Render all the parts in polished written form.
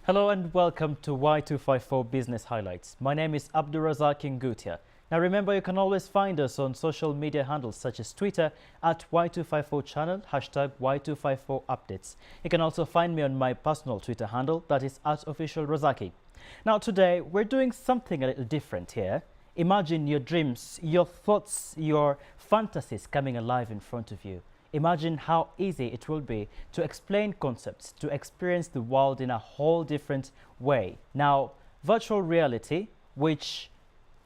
Hello and welcome to Y254 Business Highlights. My name is Abdurazak Ngutia. Now remember, you can always find us on social media handles such as Twitter at Y254 channel, hashtag Y254 updates. You can also find me on my personal Twitter handle, that is at officialrazaki. Now today we're doing something a little different here. Imagine your dreams, your thoughts, your fantasies coming alive in front of you. Imagine how easy it will be to explain concepts, to experience the world in a whole different way. Now, virtual reality, which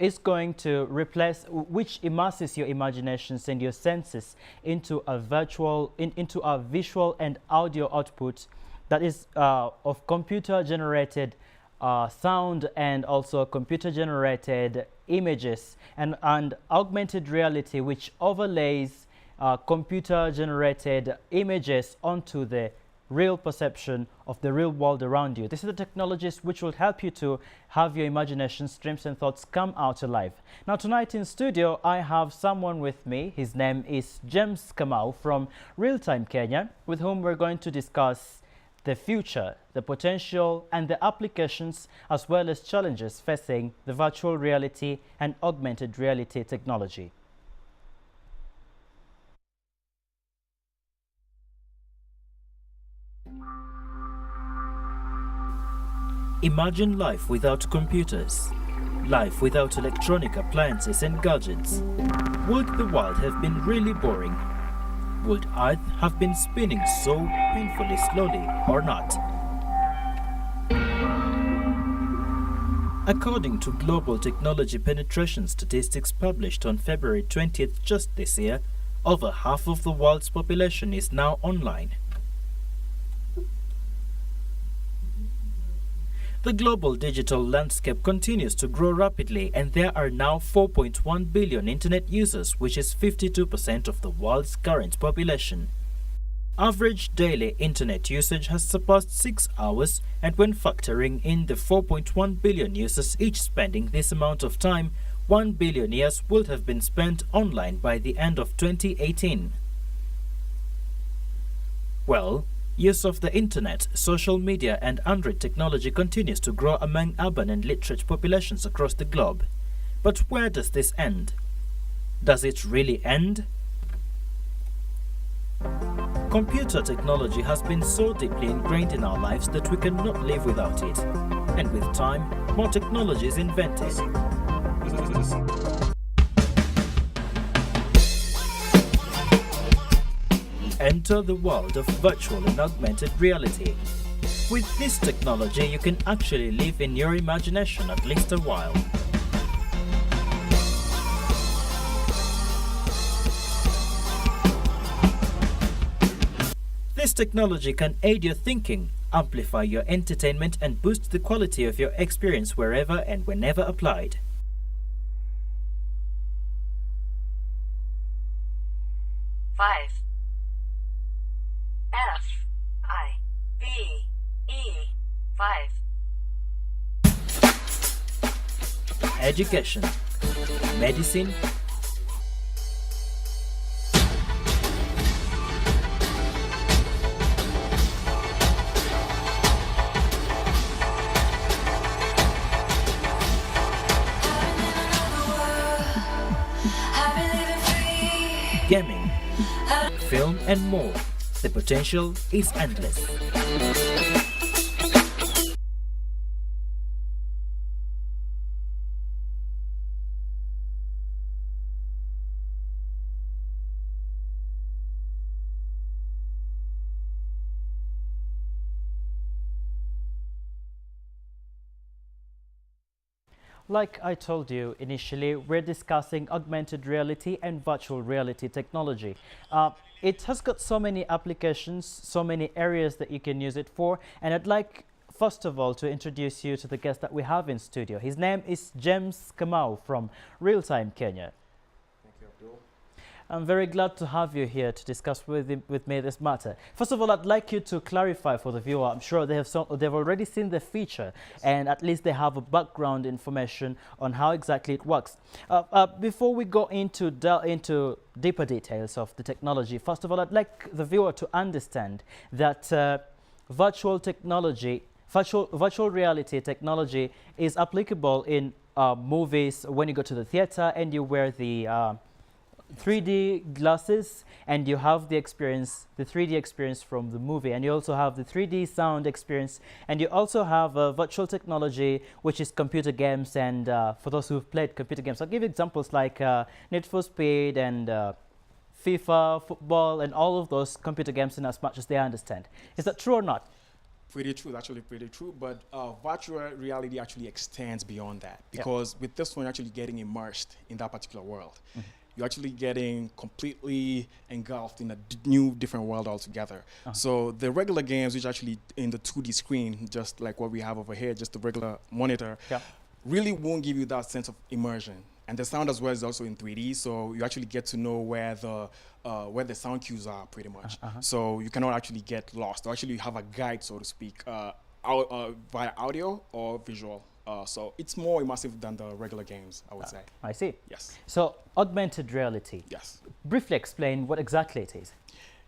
is going to replace, which immerses your imaginations and your senses into a visual and audio output that is of computer-generated sound and also computer-generated images, and augmented reality, which overlays computer-generated images onto the real perception of the real world around you. This is the technologies which will help you to have your imaginations, dreams and thoughts come out alive. Now tonight in studio I have someone with me. His name is James Kamau from Real Time Kenya, with whom we're going to discuss the future, the potential and the applications, as well as challenges facing the virtual reality and augmented reality technology. Imagine life without computers, life without electronic appliances and gadgets. Would the world have been really boring? Would Earth have been spinning so painfully slowly or not? According to global technology penetration statistics published on February 20th just this year, over half of the world's population is now online. The global digital landscape continues to grow rapidly, and there are now 4.1 billion internet users, which is 52% of the world's current population. Average daily internet usage has surpassed 6 hours, and when factoring in the 4.1 billion users each spending this amount of time, 1 billion years would have been spent online by the end of 2018. Well, use of the internet, social media and Android technology continues to grow among urban and literate populations across the globe. But where does this end? Does it really end? Computer technology has been so deeply ingrained in our lives that we cannot live without it. And with time, more technology is invented. Enter the world of virtual and augmented reality. With this technology, you can actually live in your imagination at least a while. This technology can aid your thinking, amplify your entertainment and boost the quality of your experience wherever and whenever applied. Education, medicine, gaming, film and more. The potential is endless. Like I told you initially, we're discussing augmented reality and virtual reality technology. It has got so many applications, so many areas that you can use it for, and I'd like first of all to introduce you to the guest that we have in studio. His name is James Kamau from Real Time Kenya. Thank you, Abdul. I'm very glad to have you here to discuss with me this matter. First of all, I'd like you to clarify for the viewer. I'm sure they've already seen the feature, yes, and at least they have a background information on how exactly it works. Before we go into deeper details of the technology, first of all, I'd like the viewer to understand that virtual technology virtual reality technology is applicable in movies when you go to the theater and you wear the 3D glasses and you have the experience, the 3D experience from the movie, and you also have the 3D sound experience, and you also have virtual technology, which is computer games. And for those who've played computer games, I'll give you examples like Need for Speed and FIFA, football, and all of those computer games in as much as they understand. Is that true or not? Pretty true, actually pretty true, but virtual reality actually extends beyond that, because with this one, you're actually getting immersed in that particular world. You're actually getting completely engulfed in a new, different world altogether. So the regular games, which actually in the 2D screen, just like what we have over here, just the regular monitor, really won't give you that sense of immersion. And the sound as well is also in 3D, so you actually get to know where the sound cues are, pretty much. So you cannot actually get lost, or actually you have a guide, so to speak, via audio or visual. So it's more immersive than the regular games, I would say. I see. Yes. So augmented reality. Yes. Briefly explain what exactly it is.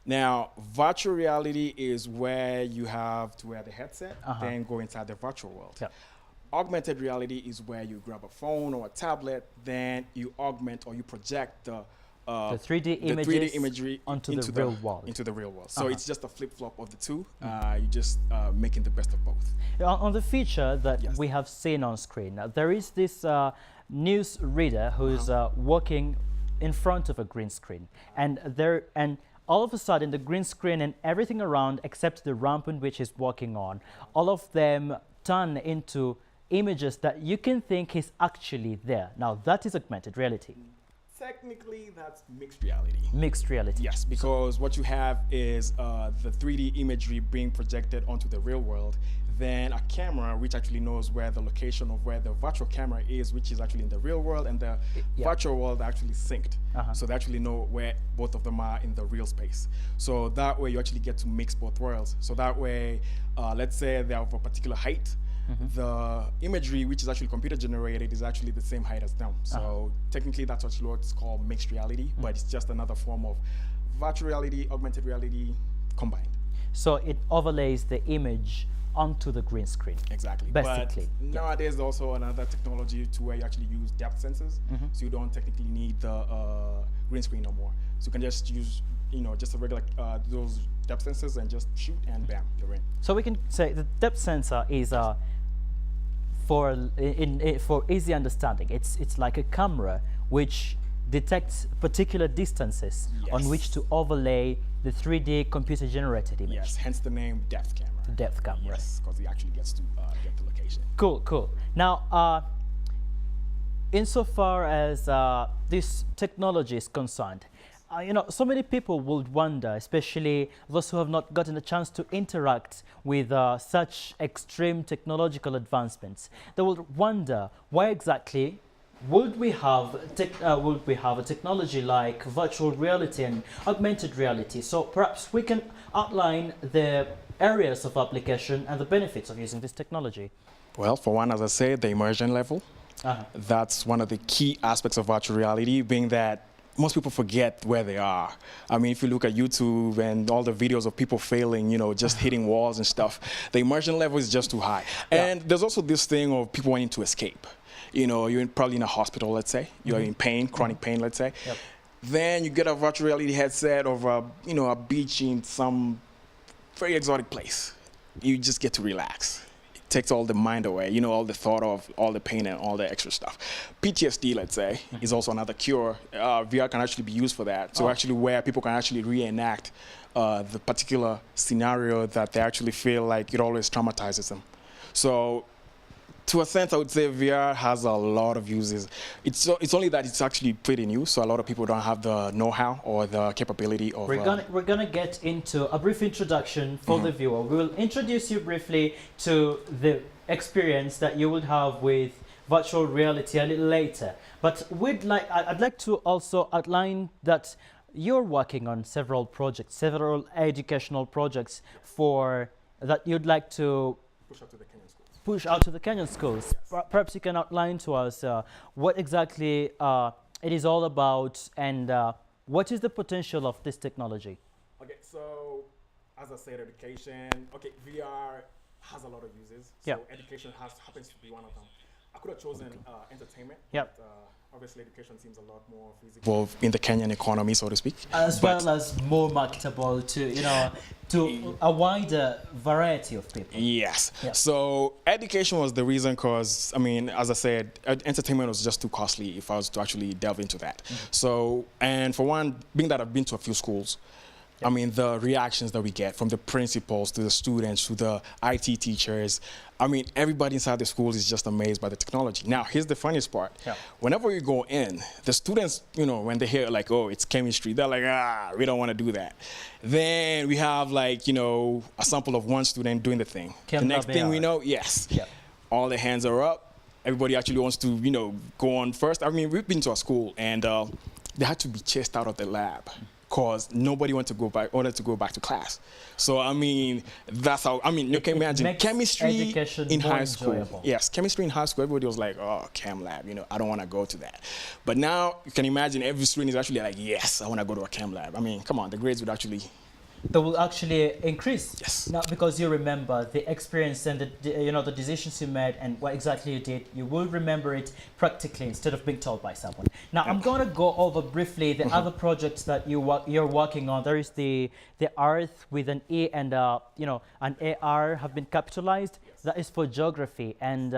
Now, virtual reality is where you have to wear the headset, then go inside the virtual world. Augmented reality is where you grab a phone or a tablet, then you augment or you project the 3D imagery onto the real world. Into the real world. So it's just a flip-flop of the two. You just making the best of both. On the feature that we have seen on screen, there is this news reader who's walking in front of a green screen, and all of a sudden the green screen and everything around except the ramp in which he's walking on, all of them turn into images that you can think is actually there. Now that is augmented reality. Technically, that's mixed reality. Mixed reality. Yes, because what you have is the 3D imagery being projected onto the real world, then a camera which actually knows where the location of where the virtual camera is, which is actually in the real world, and the virtual world actually synced. So they actually know where both of them are in the real space. So that way you actually get to mix both worlds. So that way, let's say they're of a particular height, the imagery, which is actually computer generated, is actually the same height as them. So technically that's actually what's called mixed reality, but it's just another form of virtual reality, augmented reality combined. So it overlays the image onto the green screen. Exactly. Basically. But nowadays, there's also another technology to where you actually use depth sensors, so you don't technically need the green screen no more. So you can just use, just a regular those depth sensors and just shoot, and bam, you're in. So we can say the depth sensor is for easy understanding. It's like a camera which detects particular distances on which to overlay the 3D computer generated image. Yes, hence the name depth camera. The depth camera. Yes, because it actually gets to get the location. Cool, cool. Now, insofar as this technology is concerned, so many people would wonder, especially those who have not gotten a chance to interact with such extreme technological advancements. They will wonder why exactly would we have a technology like virtual reality and augmented reality. So perhaps we can outline the areas of application and the benefits of using this technology. Well, for one, as I said, the immersion level. That's one of the key aspects of virtual reality, being that most people forget where they are. I mean, if you look at YouTube and all the videos of people failing, just hitting walls and stuff, the immersion level is just too high. And there's also this thing of people wanting to escape. You're probably in a hospital, let's say. You're in pain, chronic pain, let's say. Then you get a virtual reality headset of a beach in some very exotic place. You just get to relax. Takes all the mind away, all the thought of all the pain and all the extra stuff. PTSD, let's say, is also another cure. VR can actually be used for that. So actually where people can actually reenact the particular scenario that they actually feel like it always traumatizes them. So to a sense, I would say VR has a lot of uses. It's only that it's actually pretty new, so a lot of people don't have the know-how or the capability of... We're gonna get into a brief introduction for the viewer. We will introduce you briefly to the experience that you will have with virtual reality a little later. But I'd like to also outline that you're working on several projects, several educational projects that you'd like to push out to the Kenyan schools. Perhaps you can outline to us what exactly it is all about, and what is the potential of this technology? Okay, so as I said, education. Okay, VR has a lot of uses. Yeah. So education happens to be one of them. I could have chosen entertainment. Yeah. But, obviously, education seems a lot more feasible in the Kenyan economy, so to speak. As well as more marketable to a wider variety of people. Yes. Yeah. So education was the reason because, I mean, as I said, entertainment was just too costly if I was to actually delve into that. So, and for one, being that I've been to a few schools, I mean, the reactions that we get from the principals to the students to the IT teachers, I mean, everybody inside the schools is just amazed by the technology. Now, here's the funniest part. Yeah. Whenever you go in, the students, you know, when they hear like, oh, it's chemistry, they're like, we don't want to do that. Then we have like, you know, a sample of one student doing the thing. The next thing we know, yes, all the hands are up. Everybody actually wants to, you know, go on first. I mean, we've been to a school and they had to be chased out of the lab, because nobody wanted to go back to class. So I mean, that's how. I mean, you can imagine chemistry in high school. Enjoyable. Yes, chemistry in high school. Everybody was like, "Oh, chem lab." You know, I don't want to go to that. But now you can imagine every student is actually like, "Yes, I want to go to a chem lab." I mean, come on, the grades would actually. They will actually increase. Yes. Not because you remember the experience and the decisions you made and what exactly you did. You will remember it practically instead of being told by someone. Now I'm going to go over briefly the other projects that you're working on. There is the Earth with an E and an AR have been capitalized. That is for geography, and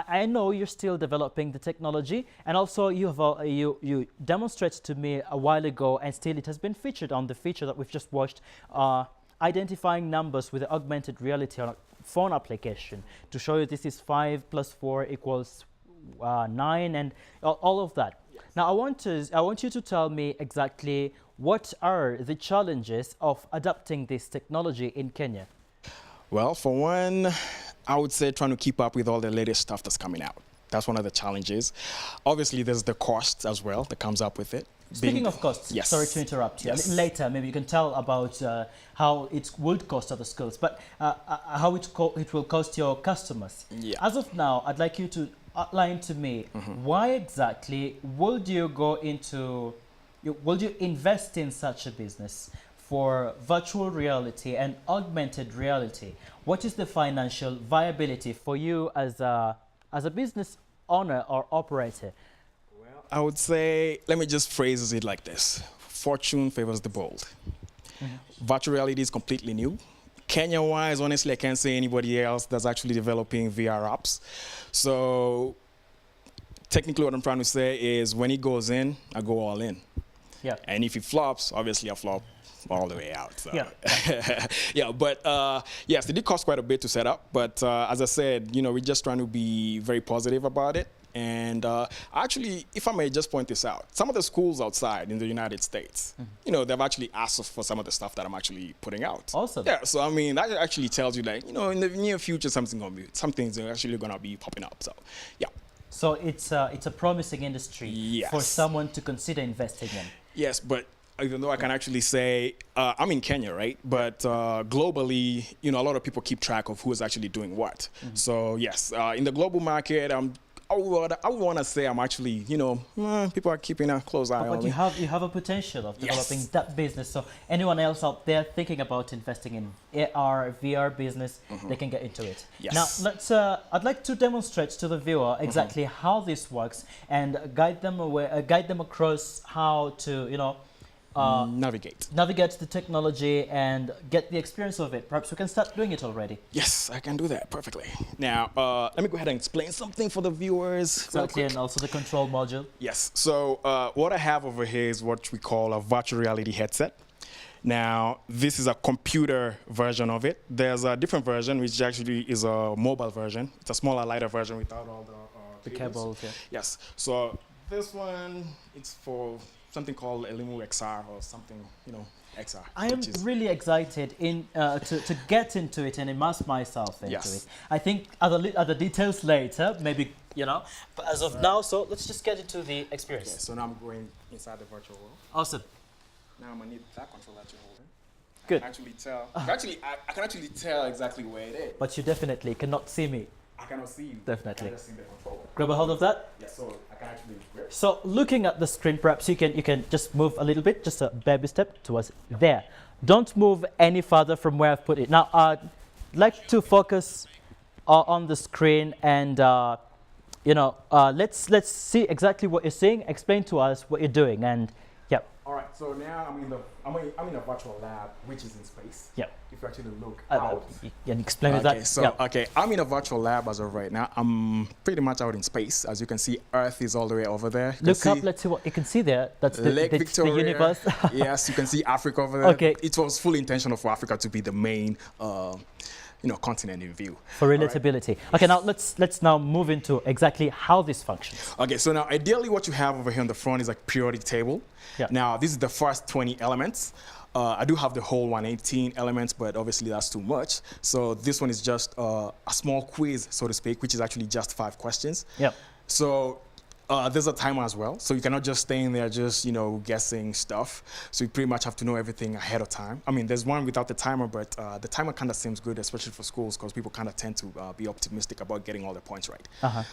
I know you're still developing the technology, and also you demonstrated to me a while ago, and still it has been featured on the feature that we've just watched, identifying numbers with the augmented reality on a phone application to show you this is 5 + 4 = 9 and all of that. Yes. Now I want you to tell me exactly what are the challenges of adapting this technology in Kenya. Well, for one, I would say trying to keep up with all the latest stuff that's coming out. That's one of the challenges. Obviously, there's the cost as well that comes up with it. Speaking of costs, yes. Sorry to interrupt you. Yes. Later, maybe you can tell about how it would cost other schools, but how it will cost your customers. Yeah. As of now, I'd like you to outline to me why exactly would you invest in such a business for virtual reality and augmented reality? What is the financial viability for you as a business owner or operator? Well, I would say, let me just phrase it like this. Fortune favors the bold. Virtual reality is completely new. Kenya-wise, honestly, I can't say anybody else that's actually developing VR apps. So technically what I'm trying to say is when it goes in, I go all in. Yeah. And if it flops, obviously I flop all the way out. So. Yeah. Yeah, but yes, it did cost quite a bit to set up. But as I said, you know, we're just trying to be very positive about it. And actually, if I may just point this out, some of the schools outside in the United States, you know, they've actually asked us for some of the stuff that I'm actually putting out. Awesome. Yeah, so I mean, that actually tells you that, you know, in the near future, something's actually going to be popping up. So, yeah. So it's a promising industry Yes. for someone to consider investing in. Yes, but even though I can actually say, I'm in Kenya, right? But globally, you know, a lot of people keep track of who is actually doing what. So yes, in the global market, I would want to say I'm actually, you know, people are keeping a close eye on me. But you have a potential of developing that business. So anyone else out there thinking about investing in AR, VR business, they can get into it. Yes. Now, I'd like to demonstrate to the viewer exactly how this works and guide them across how to, you know, navigate the technology and get the experience of it. Perhaps we can start doing it already. Yes, I can do that perfectly. Now, let me go ahead and explain something for the viewers. Exactly, and also the control module. Yes, so what I have over here is what we call a virtual reality headset. Now, this is a computer version of it. There's a different version, which actually is a mobile version. It's a smaller, lighter version without all the cables. Yeah. Yes, so this one, it's for something called Elimu XR or something, you know, XR. I am really excited to get into it and immerse myself into it. I think other details later, maybe, you know, but as of now, so let's just get into the experience. Okay, so now I'm going inside the virtual world. Awesome. Now I'm gonna need that control that you're holding. Good. I can actually tell. I can actually tell exactly where it is. But you definitely cannot see me. I cannot see you. Definitely. I can just see the controller. Grab a hold of that. Yes, so I can actually grip. So looking at the screen, perhaps you can just move a little bit, just a baby step towards there. Don't move any further from where I've put it. Now, like to focus on the screen and let's see exactly what you're seeing. Explain to us what you're doing, and yeah. All right, so now I'm in a virtual lab, which is in space. Yeah. If you actually look out. And explain Okay, that. so Yeah. okay, I'm in a virtual lab as of right now. I'm pretty much out in space. As you can see, Earth is all the way over there. You Look can up. see Let's see what you can see there. That's Lake the Victoria. universe. Yes, you can see Africa over there. Okay. It was fully intentional for Africa to be the main, continent in view. For relatability. Okay, now let's now move into exactly how this functions. Okay, so now ideally what you have over here on the front is like periodic table. Yeah. Now this is the first 20 elements. I do have the whole 118 elements, but obviously that's too much. So this one is just a small quiz, so to speak, which is actually just 5 questions. Yeah. So there's a timer as well. So you cannot just stay in there just, guessing stuff. So you pretty much have to know everything ahead of time. I mean, there's one without the timer, but the timer kind of seems good, especially for schools, because people kind of tend to be optimistic about getting all the points right.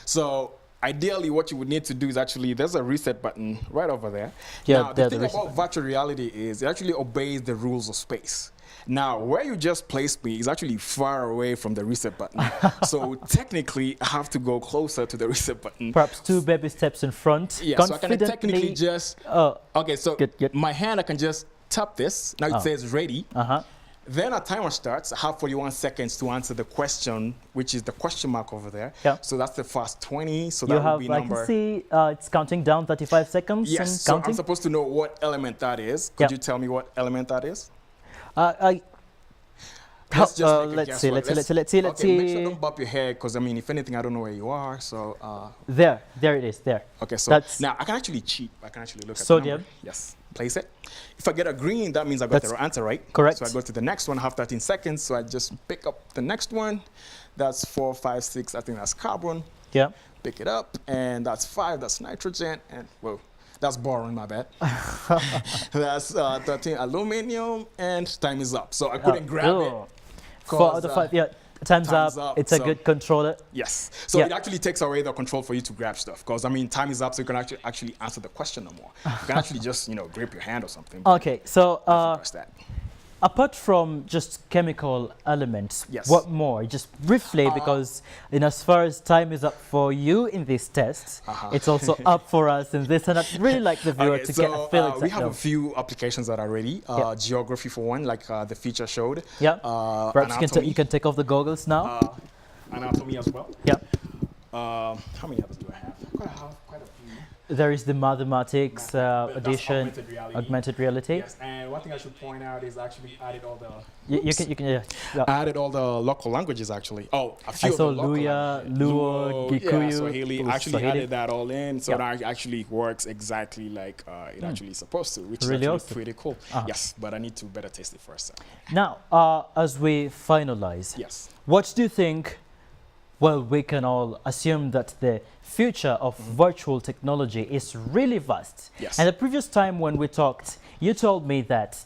So ideally, what you would need to do is actually, there's a reset button right over there. Yeah, now, the thing about virtual reality is it actually obeys the rules of space. Now, where you just placed me is actually far away from the reset button. So technically, I have to go closer to the reset button. Perhaps 2 baby steps in front. Yeah, so I can technically just, okay, so good. my hand, I can just tap this. Now it says ready. Then a timer starts. I have 41 seconds to answer the question, which is the question mark over there. Yeah. So that's the first 20. So You that have, would be number. I can see it's counting down 35 seconds. Yes, and so counting. I'm supposed to know what element that is. Could you tell me what element that is? Let's see. Let's see. Make sure you don't bump your head, because I mean, if anything, I don't know where you are. So there it is. There. okay, so that's now I can actually cheat. I can actually look at sodium. the number. Yes, place it. If I get a green, that means I got the answer right. Correct. So I go to the next one. I have 13 seconds. So I just pick up the next one. That's 4, 5, 6. I think that's carbon. Yeah. Pick it up, and that's 5. That's nitrogen, and whoa. That's boring, my bad. That's 13 aluminum, and time is up. So I couldn't grab it. 4 out of 5, yeah. Time's up. It's a good controller. Yes. So it actually takes away the control for you to grab stuff, because I mean, time is up, so you can actually answer the question no more. You can actually just grip your hand or something. Okay. So that. apart from just chemical elements, yes. What more? Just briefly, because as far as time is up for you in these tests, it's also up for us in this, and I'd really like the viewer to get a feel. We have a few applications that are ready. Geography for one, like the feature showed. Yeah. Perhaps you can take off the goggles now. Anatomy as well. Yeah. How many others do I have? Quite a few. There is the mathematics, addition, augmented reality. Yes, and one thing I should point out is actually added all the. You can yeah. Added all the local languages actually. Oh, a few. I saw Luya, Luo, Gikuyu. Yeah, Swahili. Actually added that all in, so that actually works exactly like it actually is supposed to, which really is awesome. Pretty cool. Yes, but I need to better taste it first. So. Now, as we finalize, yes, what do you think? Well, we can all assume that the future of virtual technology is really vast. Yes. And the previous time when we talked, you told me that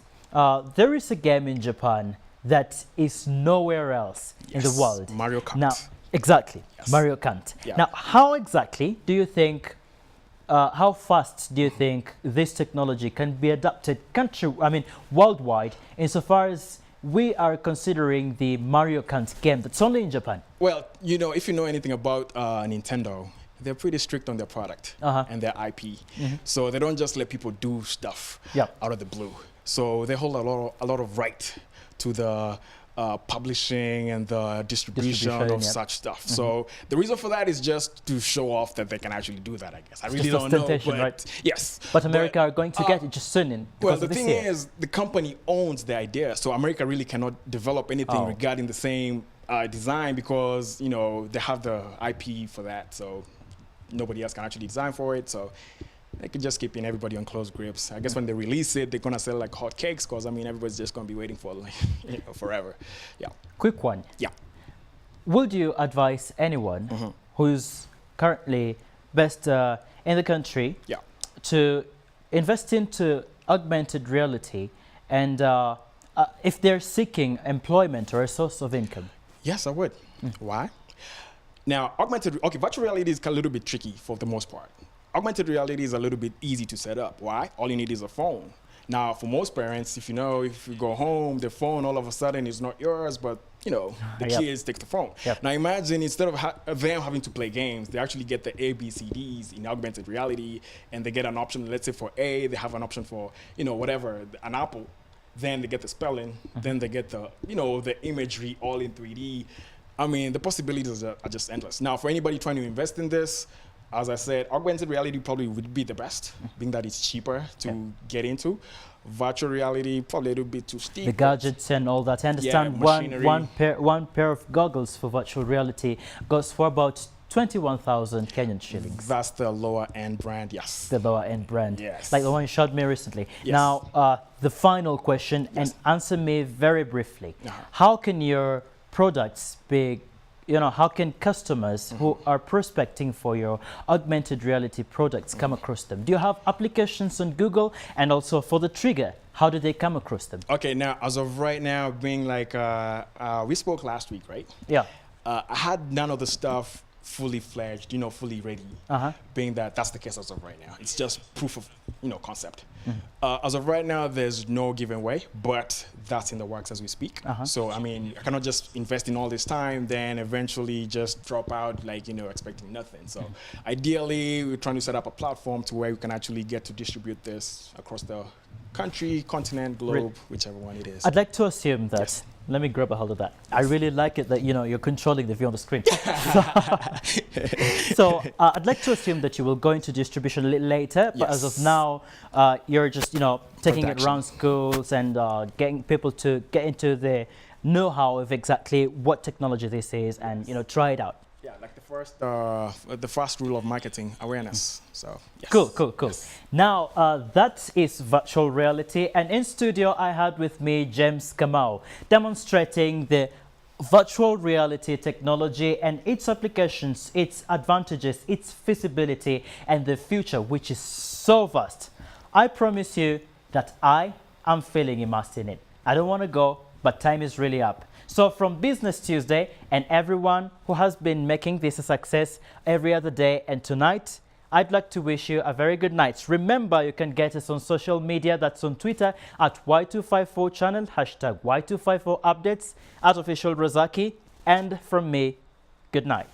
there is a game in Japan that is nowhere else in the world. Mario Kart. Now, exactly, yes. Mario Kart. Yeah. Now, how exactly do you think, how fast do you think this technology can be adapted worldwide, insofar as we are considering the Mario Kart game that's only in Japan? Well, if you know anything about Nintendo, they're pretty strict on their product and their IP. So they don't just let people do stuff out of the blue. So they hold a lot of right to the publishing and the distribution of such stuff. So the reason for that is just to show off that they can actually do that, I guess. I really don't know, but right? yes. But America are going to get it just soon. Well, the thing is, the company owns the idea, so America really cannot develop anything regarding the same design, because they have the IP for that, so nobody else can actually design for it. So they can just keep everybody on close grips. I guess when they release it, they're gonna sell like hotcakes, because everybody's just gonna be waiting for forever. Yeah. Quick one. Yeah. Would you advise anyone who's currently best in the country to invest into augmented reality, and if they're seeking employment or a source of income? Yes, I would. Why? Now, virtual reality is a little bit tricky for the most part. Augmented reality is a little bit easy to set up. Why? All you need is a phone. Now, for most parents, if you go home, the phone all of a sudden is not yours, but the Yep. kids take the phone. Yep. Now imagine instead of them having to play games, they actually get the ABCDs in augmented reality, and they get an option. Let's say for A, they have an option for whatever, an apple. Then they get the spelling. Then they get the the imagery all in 3D. I mean, the possibilities are just endless. Now, for anybody trying to invest in this, as I said, augmented reality probably would be the best, being that it's cheaper to get into. Virtual reality probably a little bit too steep. The gadgets and all that. I understand machinery. one pair of goggles for virtual reality goes for about 21,000 Kenyan shillings. That's the lower end brand, yes. The lower end brand. Yes. Like the one you showed me recently. Yes. Now, the final question, and answer me very briefly. How can your products be, how can customers who are prospecting for your augmented reality products come across them? Do you have applications on Google? And also for the trigger, how do they come across them? Okay, now, as of right now, being like, we spoke last week, right? Yeah. I had none of the stuff fully fledged, fully ready, being that's the case as of right now. It's just proof of, concept. As of right now, there's no giveaway, but that's in the works as we speak. So, I mean, I cannot just invest in all this time, then eventually just drop out, expecting nothing. So, ideally, we're trying to set up a platform to where we can actually get to distribute this across the country, continent, globe, whichever one it is. I'd like to assume that. Yes. Let me grab a hold of that. I really like it that you're controlling the view on the screen. So I'd like to assume that you will go into distribution a little later, but as of now, you're just taking it around schools and getting people to get into the know-how of exactly what technology this is and try it out. Yeah, like the first rule of marketing, awareness. So yes. Cool. Now that is virtual reality, and in studio I had with me James Kamau demonstrating the virtual reality technology and its applications, its advantages, its feasibility, and the future, which is so vast. I promise you that I am feeling immersed in it. I don't want to go, but time is really up. So from Business Tuesday and everyone who has been making this a success every other day and tonight, I'd like to wish you a very good night. Remember, you can get us on social media. That's on Twitter at Y254 channel, #Y254 updates, @official Razaki. And from me, good night.